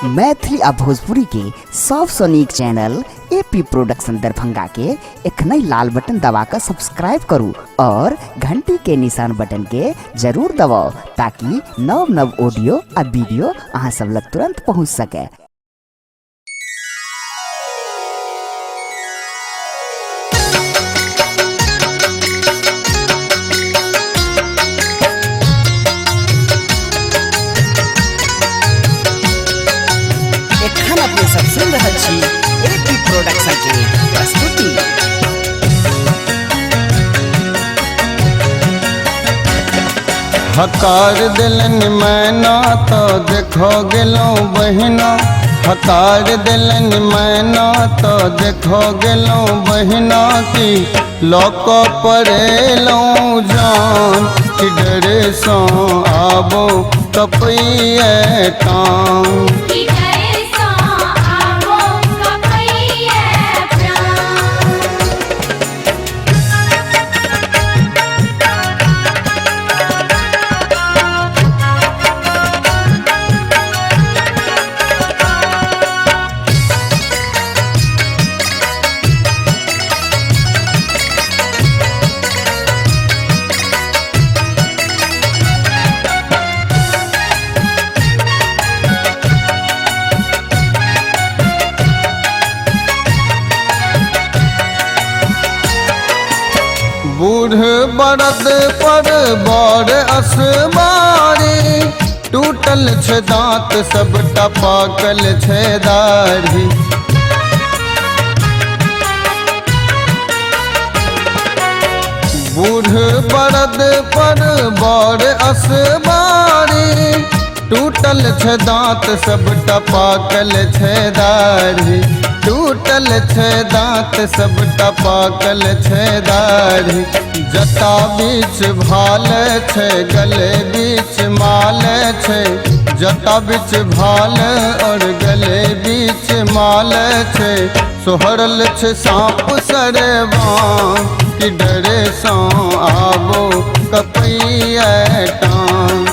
मैथिली आ भोजपुरी के सबसे नीक चैनल एपी प्रोडक्शन दरभंगा के एखनई लाल बटन दबाकर सब्सक्राइब करू और घंटी के निशान बटन के जरूर दबाओ ताकि नव नव ऑडियो आ वीडियो अहाँ सब लग तुरंत पहुँच सके। सब सुन रहा छी एपी प्रोडक्शन के प्रस्तुति। हकार दिलन मैना तो देखो गेलो बहिना, हकार दिलन मैना तो देखो गेलो बहिना की लोक पड़ेलो जान कि डरे सो आबो कपैये टांग। बूढ़ बरद पर बड़ असबारी, टूटल छे दांत सबटा पाकल छे दाढ़ी। बूढ़ बरद पर बड़ असबारी, टूटल छे दांत सबटा पाकल छे दाढ़ी। टूटल छे दांत सबटा पाकल छे दाढ़ी। जटा बीच भाल छे गले बीच माल छे, जटा बीच भाल और गले बीच माल छे। सोहरल छे सांप सरवां कि डरे सो आबो कपैये टांग।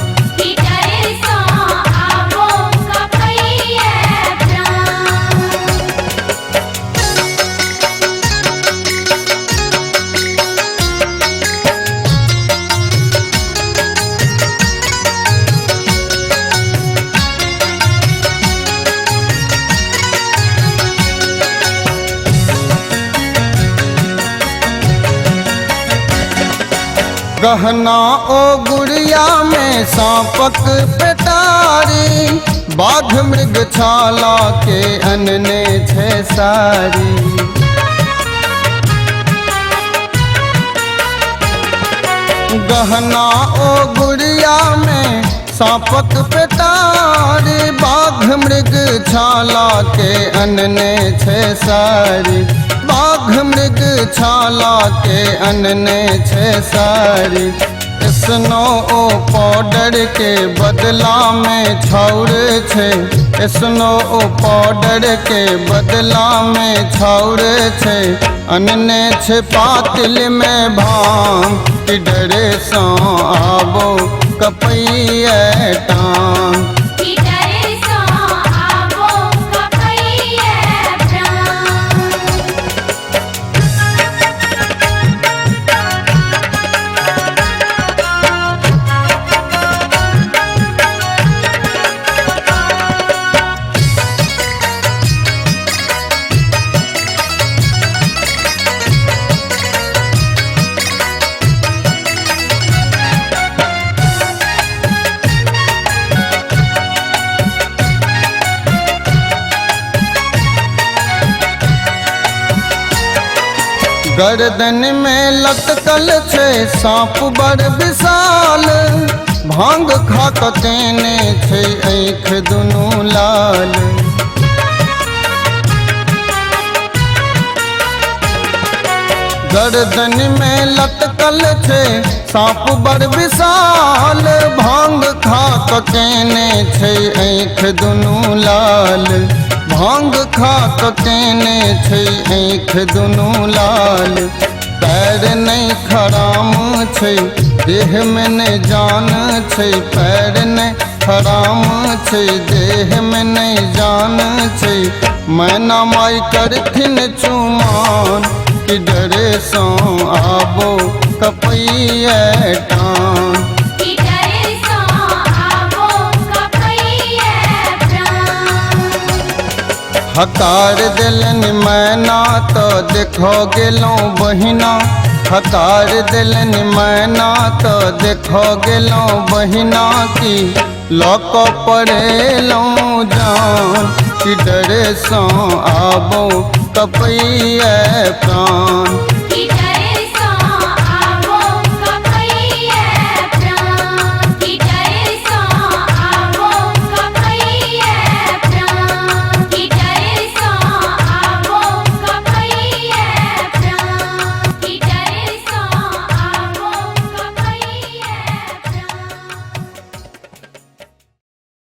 गहना ओ गुड़िया में सांपक पेटारी, बाघ मृग छाला के अनने छे सारी। गहना ओ गुड़िया में सांपक पेटारी, बाघ मृग छाला के अनने छे सारी। बाघ मृग छाला के अनने छे सारी। स्नो ओ पाउडर के बदला में छौर छे, स्नो ओ पाउडर के बदला में छौर छे। अनने छे पातिल में भांग कि डरे सो आबो कपैये टांग। गर्दन में लटकल छे सांप बड़ विशाल, भांग खा केने छे आँख दुनू लाल। गर्दन में लटकल छे सांप बड़ विशाल, भांग खा केने छे आँख दुनू लाल। भांग खा केने छे आँख दुनू लाल। पैर नहीं खराम छे देह में नहीं जान छे, पैर नहीं खराम छै देह में नहीं जान छै मैना माई करथिन चुमान कि डरे सो आबो कपैया टान हकार दिलन मैना तो देखो गेलों बहिना हकार दिलन मैना तो देखो गेलों बहिना की लौक पड़ेलों जान कि डरे सो आबो कपैया प्राण